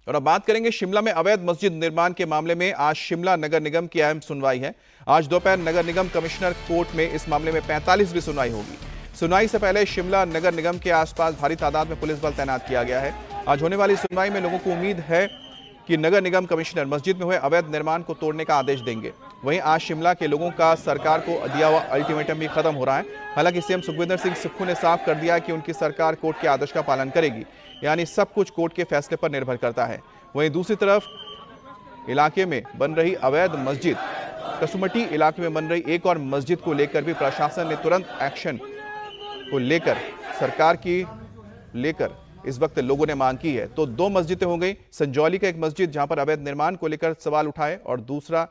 और अब बात करेंगे शिमला में अवैध मस्जिद निर्माण के मामले में। आज शिमला नगर निगम की अहम सुनवाई है। आज दोपहर नगर निगम कमिश्नर कोर्ट में इस मामले में 45वीं सुनवाई होगी। सुनवाई से पहले शिमला नगर निगम के आसपास भारी तादाद में पुलिस बल तैनात किया गया है। आज होने वाली सुनवाई में लोगों को उम्मीद है कि नगर निगम कमिश्नर मस्जिद में हुए अवैध निर्माण को तोड़ने का आदेश देंगे। वहीं आज शिमला के लोगों का सरकार को दिया हुआ अल्टीमेटम भी खत्म हो रहा है। हालांकि सीएम सुखविंदर सिंह सुक्खू ने साफ कर दिया कि उनकी सरकार कोर्ट के आदेश का पालन करेगी, यानी सब कुछ कोर्ट के फैसले पर निर्भर करता है। वहीं दूसरी तरफ इलाके में बन रही अवैध मस्जिद, कसुमटी इलाके में बन रही एक और मस्जिद को लेकर भी प्रशासन ने तुरंत एक्शन को लेकर सरकार की इस वक्त लोगों ने मांग की है। तो दो मस्जिदें हो गई, संजौली का एक मस्जिद जहां पर अवैध निर्माण को लेकर सवाल उठाए, और दूसरा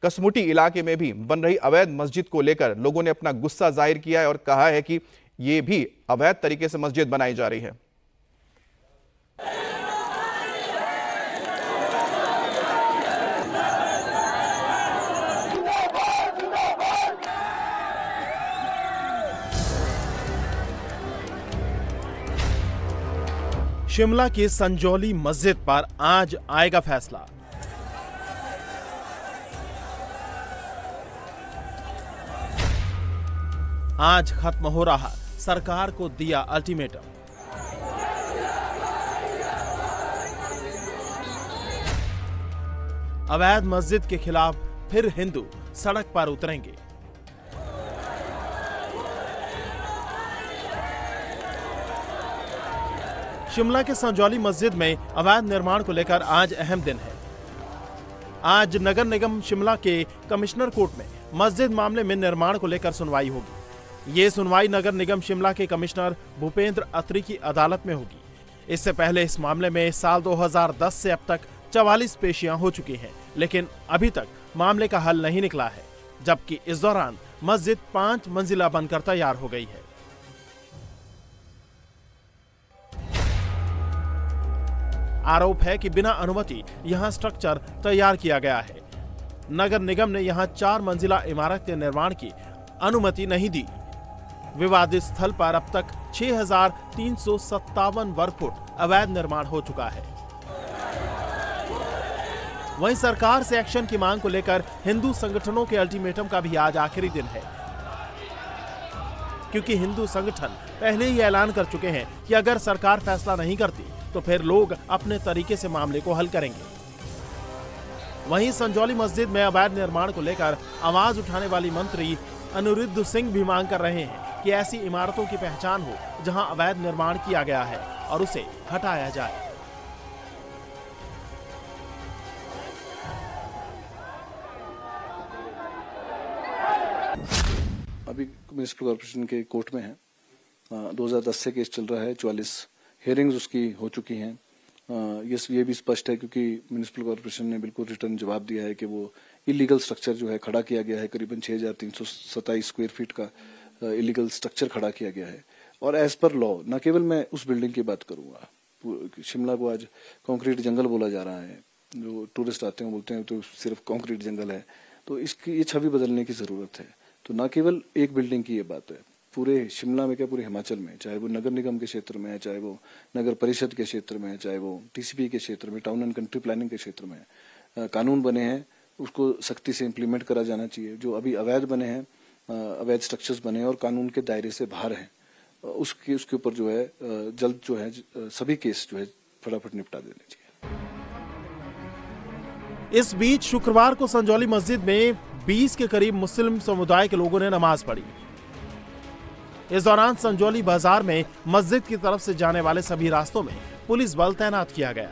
कसमुटी इलाके में भी बन रही अवैध मस्जिद को लेकर लोगों ने अपना गुस्सा जाहिर किया है और कहा है कि ये भी अवैध तरीके से मस्जिद बनाई जा रही है। शिमला की संजौली मस्जिद पर आज आएगा फैसला। आज खत्म हो रहा सरकार को दिया अल्टीमेटम। अवैध मस्जिद के खिलाफ फिर हिंदू सड़क पर उतरेंगे। शिमला के संजौली मस्जिद में अवैध निर्माण को लेकर आज अहम दिन है। आज नगर निगम शिमला के कमिश्नर कोर्ट में मस्जिद मामले में निर्माण को लेकर सुनवाई होगी। ये सुनवाई नगर निगम शिमला के कमिश्नर भूपेंद्र अत्री की अदालत में होगी। इससे पहले इस मामले में साल 2010 से अब तक 44 पेशियां हो चुकी हैं, लेकिन अभी तक मामले का हल नहीं निकला है, जबकि इस दौरान मस्जिद 5 मंजिला बनकर तैयार हो गई है। आरोप है कि बिना अनुमति यहां स्ट्रक्चर तैयार किया गया है। नगर निगम ने यहां 4 मंजिला इमारत के निर्माण की अनुमति नहीं दी। विवादित स्थल पर अब तक 6,357 वर्ग फुट अवैध निर्माण हो चुका है। वहीं सरकार से एक्शन की मांग को लेकर हिंदू संगठनों के अल्टीमेटम का भी आज आखिरी दिन है, क्योंकि हिंदू संगठन पहले ही ऐलान कर चुके हैं कि अगर सरकार फैसला नहीं करती तो फिर लोग अपने तरीके से मामले को हल करेंगे। वहीं संजौली मस्जिद में अवैध निर्माण को लेकर आवाज उठाने वाली मंत्री अनिरुद्ध सिंह भी मांग कर रहे हैं कि ऐसी इमारतों की पहचान हो जहां अवैध निर्माण किया गया है और उसे हटाया जाए। अभी म्युनिसिपल कॉर्पोरेशन के कोर्ट में है। 2010 से केस चल रहा है। 44 हियरिंग्स उसकी हो चुकी हैं। ये भी स्पष्ट है क्योंकि म्युनिसिपल कॉर्पोरेशन ने बिल्कुल रिटर्न जवाब दिया है कि वो इलीगल स्ट्रक्चर जो है खड़ा किया गया है, करीबन 6,327 स्क्वायर फीट का इलीगल स्ट्रक्चर खड़ा किया गया है। और एज पर लॉ, न केवल मैं उस बिल्डिंग की बात करूंगा, शिमला को आज कंक्रीट जंगल बोला जा रहा है। जो टूरिस्ट आते हैं बोलते हैं तो सिर्फ कंक्रीट जंगल है, तो इसकी ये छवि बदलने की जरूरत है। तो न केवल एक बिल्डिंग की ये बात है, पूरे शिमला में क्या पूरे हिमाचल में, चाहे वो नगर निगम के क्षेत्र में है, चाहे वो नगर परिषद के क्षेत्र में है, चाहे वो टीसीपी के क्षेत्र में, टाउन एंड कंट्री प्लानिंग के क्षेत्र में कानून बने हैं, उसको सख्ती से इम्प्लीमेंट करा जाना चाहिए। जो अभी अवैध बने हैं, अवैध स्ट्रक्चर्स बने हैं और कानून के दायरे से बाहर हैं, उसके ऊपर जो है जल्द जो है सभी केस जो है फटाफट निपटा देने चाहिए। इस बीच शुक्रवार को संजौली मस्जिद में 20 के करीब मुस्लिम समुदाय के लोगों ने नमाज पढ़ी। इस दौरान संजौली बाजार में मस्जिद की तरफ से जाने वाले सभी रास्तों में पुलिस बल तैनात किया गया।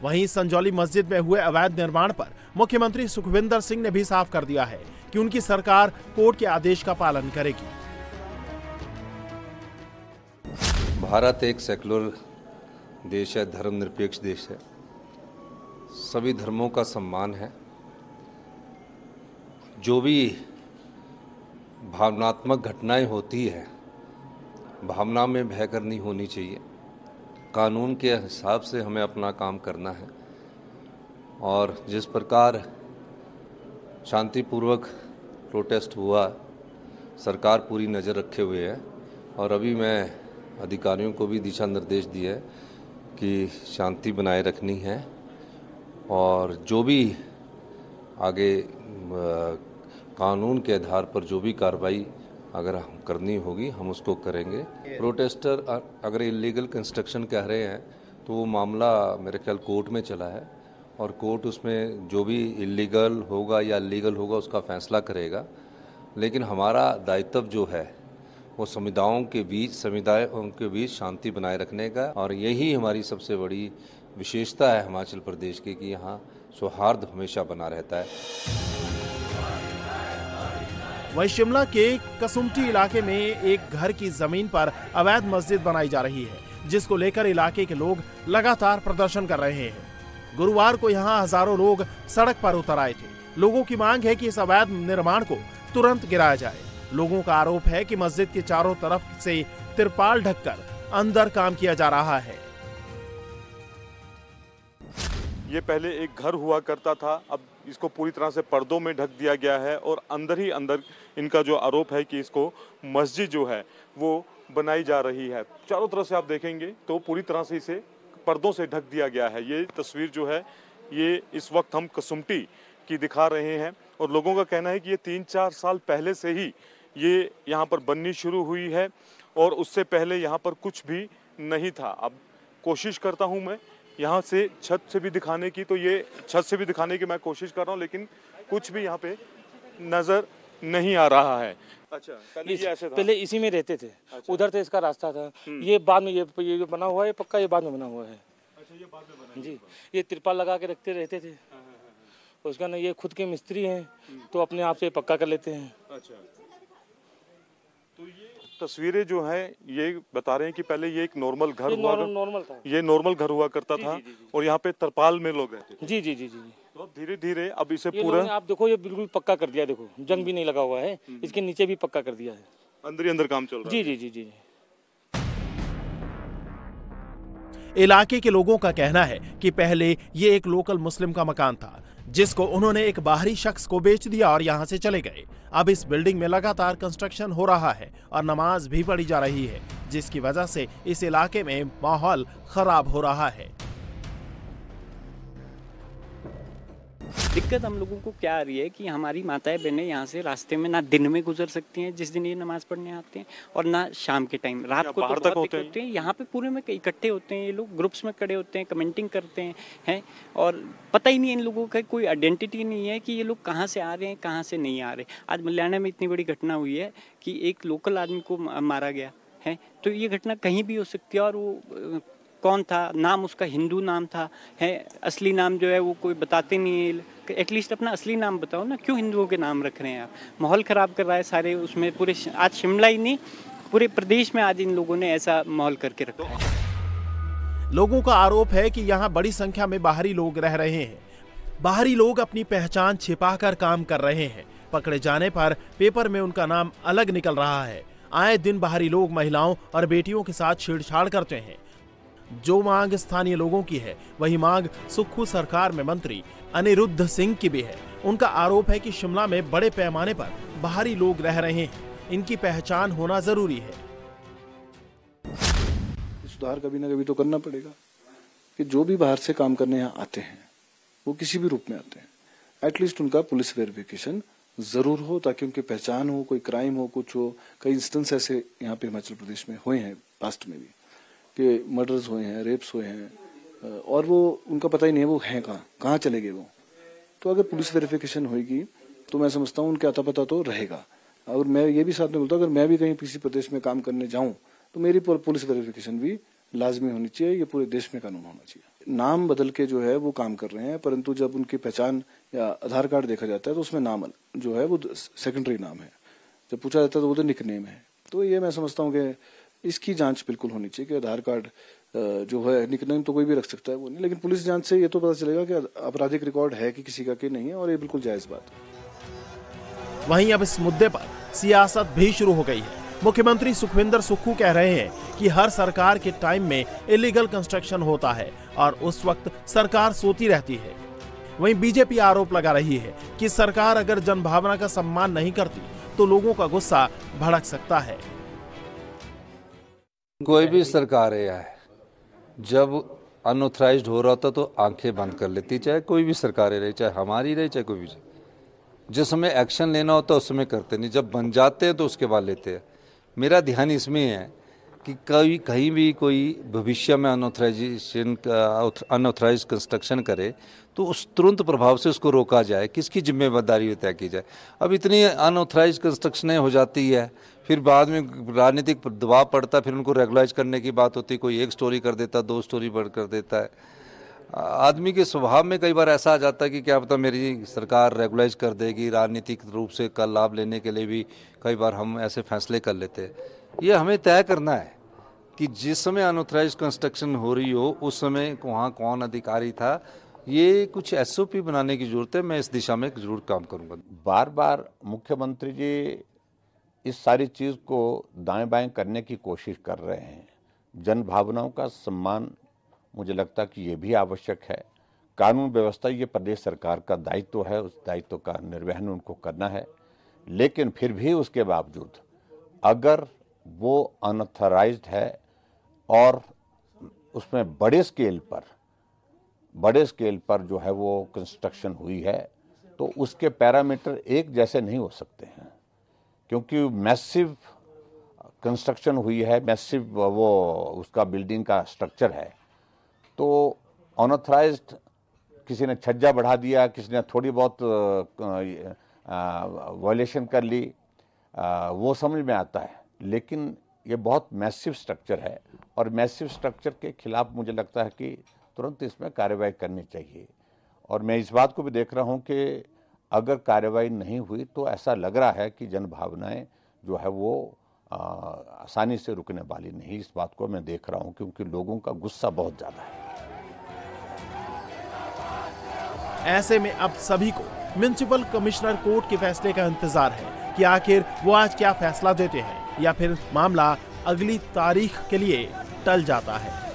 वहीं संजौली मस्जिद में हुए अवैध निर्माण पर मुख्यमंत्री सुखविंदर सिंह ने भी साफ कर दिया है कि उनकी सरकार कोर्ट के आदेश का पालन करेगी। भारत एक सेकुलर देश है, धर्मनिरपेक्ष देश है, सभी धर्मों का सम्मान है। जो भी भावनात्मक घटनाएं होती है, भावना में बहकर नहीं होनी चाहिए। कानून के हिसाब से हमें अपना काम करना है और जिस प्रकार शांतिपूर्वक प्रोटेस्ट हुआ, सरकार पूरी नज़र रखे हुए है और अभी मैं अधिकारियों को भी दिशा निर्देश दिए है कि शांति बनाए रखनी है और जो भी आगे कानून के आधार पर जो भी कार्रवाई अगर करनी होगी हम उसको करेंगे। प्रोटेस्टर अगर इलीगल कंस्ट्रक्शन कह रहे हैं तो वो मामला मेरे ख्याल कोर्ट में चला है और कोर्ट उसमें जो भी इलीगल होगा या लीगल होगा उसका फैसला करेगा। लेकिन हमारा दायित्व जो है वो समुदायों के बीच शांति बनाए रखने का, और यही हमारी सबसे बड़ी विशेषता है हिमाचल प्रदेश की कि यहाँ सौहार्द हमेशा बना रहता है। वहीं शिमला के कसुम्पटी इलाके में एक घर की जमीन पर अवैध मस्जिद बनाई जा रही है, जिसको लेकर इलाके के लोग लगातार प्रदर्शन कर रहे हैं। गुरुवार को यहां हजारों लोग सड़क पर उतर आए थे। लोगों की मांग है कि इस अवैध निर्माण को तुरंत गिराया जाए। लोगों का आरोप है कि मस्जिद के चारों तरफ से तिरपाल ढककर अंदर काम किया जा रहा है। ये पहले एक घर हुआ करता था, अब इसको पूरी तरह से पर्दों में ढक दिया गया है और अंदर ही अंदर इनका जो आरोप है कि इसको मस्जिद जो है वो बनाई जा रही है। चारों तरफ से आप देखेंगे तो पूरी तरह से इसे पर्दों से ढक दिया गया है। ये तस्वीर जो है ये इस वक्त हम कसुम्पटी की दिखा रहे हैं और लोगों का कहना है कि ये 3-4 साल पहले से ही ये यहाँ पर बननी शुरू हुई है और उससे पहले यहाँ पर कुछ भी नहीं था। अब कोशिश करता हूँ मैं यहाँ से छत से भी दिखाने की, तो ये छत से भी दिखाने की मैं कोशिश कर रहा हूँ, लेकिन कुछ भी यहाँ पे नजर नहीं आ रहा है। अच्छा, पहले ये ऐसे था? पहले इसी में रहते थे। अच्छा। उधर से इसका रास्ता था। ये बाद में ये जो बना हुआ है पक्का, ये बाद में बना हुआ है। अच्छा, ये बाद में बना जी। ये तिरपाल लगा के रहते थे। उसका ना ये खुद के मिस्त्री हैं तो अपने आप से पक्का कर लेते हैं। अच्छा, तो ये तस्वीरें जो है ये बता रहे हैं कि पहले ये एक नॉर्मल घर नॉर्मल था। ये नॉर्मल घर हुआ करता था और यहाँ पे तरपाल में लोग रहते थे। जी जी जी जी। तो अब धीरे धीरे अब इसे पूरा आप देखो ये बिल्कुल पक्का कर दिया। देखो जंग भी नहीं लगा हुआ है, इसके नीचे भी पक्का कर दिया है। अंदर ही अंदर काम चल रहा है। जी जी जी जी। इलाके के लोगों का कहना है कि पहले ये एक लोकल मुस्लिम का मकान था, जिसको उन्होंने एक बाहरी शख्स को बेच दिया और यहां से चले गए। अब इस बिल्डिंग में लगातार कंस्ट्रक्शन हो रहा है और नमाज भी पढ़ी जा रही है, जिसकी वजह से इस इलाके में माहौल खराब हो रहा है। दिक्कत हम लोगों को क्या आ रही है कि हमारी माताएं बहनें यहाँ से रास्ते में ना दिन में गुजर सकती हैं जिस दिन ये नमाज पढ़ने आते हैं, और ना शाम के टाइम, रात को तो बहुत दिक्कत होती है। यहाँ पे पूरे में इकट्ठे होते हैं ये लोग, ग्रुप्स में खड़े होते हैं, कमेंटिंग करते हैं और पता ही नहीं इन लोगों का कोई आइडेंटिटी नहीं है कि ये लोग कहाँ से आ रहे हैं कहाँ से नहीं आ रहे। आज मल्याना में इतनी बड़ी घटना हुई है कि एक लोकल आदमी को मारा गया है, तो ये घटना कहीं भी हो सकती है। और वो कौन था, नाम उसका हिंदू नाम था, असली नाम जो है वो कोई बताते नहीं है। एटलीस्ट अपना असली नाम बताओ ना, क्यों हिंदुओं के नाम रख रहे हैं आप? माहौल ख़राब कर रहा है सारे उसमें, पूरे आज शिमला ही नहीं पूरे प्रदेश में आज इन लोगों ने ऐसा माहौल करके रखा है। लोगों का आरोप है कि यहाँ बड़ी संख्या में बाहरी लोग रह रहे हैं। बाहरी लोग अपनी पहचान छिपाकर काम कर रहे हैं। पकड़े जाने पर पेपर में उनका नाम अलग निकल रहा है। आए दिन बाहरी लोग महिलाओं और बेटियों के साथ छेड़छाड़ करते हैं। जो मांग स्थानीय लोगों की है, वही मांग सुक्खू सरकार में मंत्री अनिरुद्ध सिंह की भी है। उनका आरोप है कि शिमला में बड़े पैमाने पर बाहरी लोग रह रहे हैं, इनकी पहचान होना जरूरी है। सुधार कभी ना कभी तो करना पड़ेगा कि जो भी बाहर से काम करने यहाँ आते हैं वो किसी भी रूप में आते हैं, एटलीस्ट उनका पुलिस वेरिफिकेशन जरूर हो, ताकि उनकी पहचान हो, कोई क्राइम हो, कुछ हो। कई इंस्टेंस ऐसे यहाँ पे हिमाचल प्रदेश में हुए हैं पास्ट में भी कि मर्डर्स हुए हैं, रेप्स हुए हैं, और वो उनका पता ही नहीं है वो हैं कहाँ चले गए वो। तो अगर पुलिस वेरिफिकेशन होगी तो मैं समझता हूँ उनके अता पता तो रहेगा। और मैं ये भी साथ में बोलता हूँ, अगर मैं भी कहीं किसी प्रदेश में काम करने जाऊँ तो मेरी पुलिस वेरिफिकेशन भी लाजमी होनी चाहिए। ये पूरे देश में कानून होना चाहिए। नाम बदल के जो है वो काम कर रहे हैं, परंतु जब उनकी पहचान या आधार कार्ड देखा जाता है तो उसमें नाम जो है वो सेकेंडरी नाम है। जब पूछा जाता है तो वो तो निकनेम है। तो ये मैं समझता हूँ कि इसकी जांच बिल्कुल होनी चाहिए कि आधार कार्ड जो है, निकनेम तो कोई भी रख सकता है वो नहीं, लेकिन पुलिस जांच से ये तो पता चलेगा कि आपराधिक रिकॉर्ड है कि किसी का कि नहीं है, और ये बिल्कुल जायज बात है। वहीं अब इस मुद्दे पर सियासत भी शुरू हो गई है। मुख्यमंत्री सुखविंदर सुक्खू कह रहे हैं कि हर सरकार के टाइम में इलीगल कंस्ट्रक्शन होता है और उस वक्त सरकार सोती रहती है। वहीं बीजेपी आरोप लगा रही है कि सरकार अगर जनभावना का सम्मान नहीं करती तो लोगों का गुस्सा भड़क सकता है। कोई भी सरकार है, जब अनऑथराइज्ड हो रहा था तो आंखें बंद कर लेती, चाहे कोई भी सरकार रहे, चाहे हमारी रहे चाहे कोई भी। जिस समय एक्शन लेना होता है उस समय करते नहीं, जब बन जाते हैं तो उसके बाद लेते हैं। मेरा ध्यान इसमें है कि कहीं भी कोई भविष्य में अनऑथराइज कंस्ट्रक्शन करे तो उस तुरंत प्रभाव से उसको रोका जाए, किसकी जिम्मेदारी तय की जाए। अब इतनी अनऑथराइज कंस्ट्रक्शनें हो जाती है, फिर बाद में राजनीतिक दबाव पड़ता है, फिर उनको रेगुलाइज करने की बात होती है, कोई 1 स्टोरी कर देता, 2 स्टोरी बढ़ कर देता है। आदमी के स्वभाव में कई बार ऐसा आ जाता है कि क्या पता मेरी सरकार रेगुलाइज कर देगी, राजनीतिक रूप से का लाभ लेने के लिए भी कई बार हम ऐसे फैसले कर लेते हैं। ये हमें तय करना है कि जिस समय अनऑथराइज कंस्ट्रक्शन हो रही हो उस समय वहाँ कौन अधिकारी था। ये कुछ SOP बनाने की जरूरत है, मैं इस दिशा में जरूर काम करूँगा। बार बार मुख्यमंत्री जी इस सारी चीज़ को दाएं बाएं करने की कोशिश कर रहे हैं। जन भावनाओं का सम्मान मुझे लगता है कि ये भी आवश्यक है। कानून व्यवस्था ये प्रदेश सरकार का दायित्व है, उस दायित्व का निर्वहन उनको करना है। लेकिन फिर भी उसके बावजूद अगर वो अनऑथराइज्ड है और उसमें बड़े स्केल पर जो है वो कंस्ट्रक्शन हुई है, तो उसके पैरामीटर एक जैसे नहीं हो सकते हैं, क्योंकि मैसिव कंस्ट्रक्शन हुई है, मैसिव वो उसका बिल्डिंग का स्ट्रक्चर है। तो अनऑथराइज्ड किसी ने छज्जा बढ़ा दिया, किसी ने थोड़ी बहुत वायलेशन कर ली, वो समझ में आता है। लेकिन ये बहुत मैसिव स्ट्रक्चर है और मैसिव स्ट्रक्चर के खिलाफ मुझे लगता है कि तुरंत इसमें कार्रवाई करनी चाहिए। और मैं इस बात को भी देख रहा हूँ कि अगर कार्रवाई नहीं हुई तो ऐसा लग रहा है कि जन भावनाएं जो है वो आसानी से रुकने वाली नहीं। इस बात को मैं देख रहा हूँ क्योंकि लोगों का गुस्सा बहुत ज़्यादा है। ऐसे में अब सभी को म्युनिसिपल कमिश्नर कोर्ट के फैसले का इंतजार है कि आखिर वो आज क्या फैसला देते हैं या फिर मामला अगली तारीख के लिए टल जाता है।